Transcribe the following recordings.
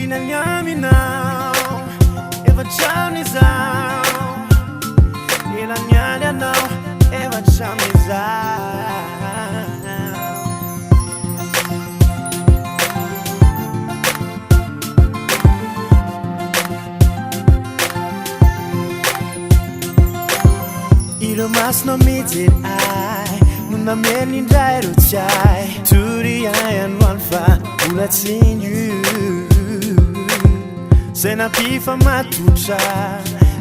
Inanyaminao Eva Jamnizao Inanyanyanao Eva Jamnizao Iromas no midget ai Nuna menindrai rochai Turi ayan walfa Ulatin you Sena pifa matucha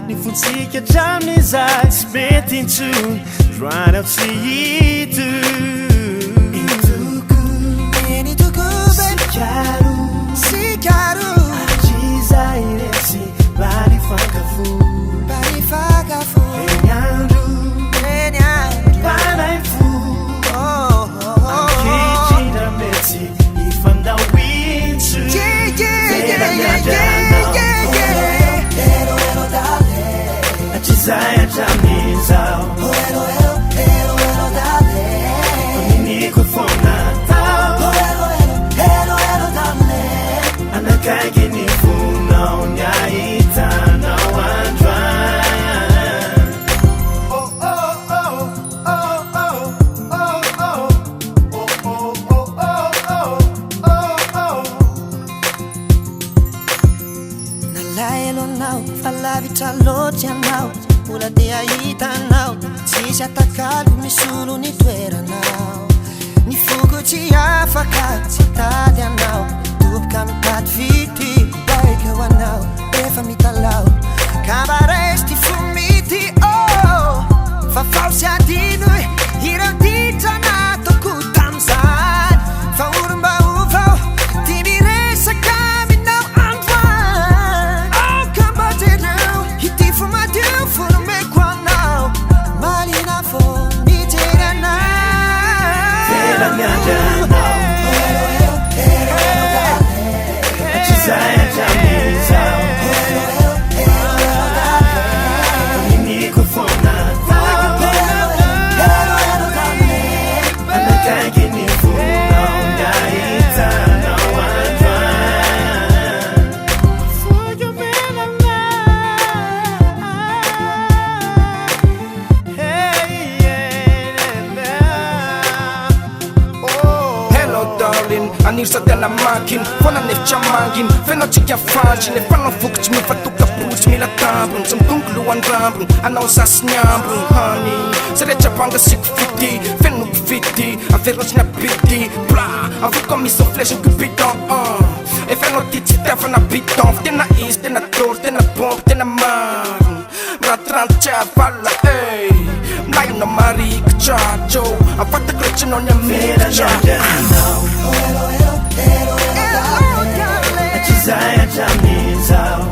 Ni futsika jamnizai Spent in tune Right up see itu Inituku Sikaru Ajiza iresi Bari fakafu Enyandu Panaifu Akijina meti Ifanda wintu Ajizaya jamnizao Onini kufona tao Anakage ni funa Onyaita na wandwa Vitaloja nao Ula de aita nao Sisi atakalo misulu ni twera nao Ni fugu ci afaka Citadia nao Tup kami tat viti Baika wa nao Efa mitalao Kabaresti fumiti oh Fa falsi adinui Hira dita na toku tamsan Fa urumba ufao Timi resa kami nao andwan Oh kambate nao Hiti fuma du funu me kwa nao Malina fo ni tega nao Tera nyanja nao Ajizaya jamnizao Onini kufona tao Anakage ni funa Onyaita na wandwa Fujo melala Hey Hello darling, anisa tena makin Fona nefcha mangin, fena chikia fajin E fana fukch mi fatuka puch mi la tambun Sam tungluan rambun, anao sas nyambun Honey, serecha panga siku fiti Fenu fiti, a feroz na piti Blah, a vuka mi so flesh and cupiton E feno titi tefa na piton Tena is, tena tor, tena pomp, tena man Ratran chavala, ey Mlayo na mari kachacho A fata krechen on ya Tera mira nyanja nao Ajizaya jamnizao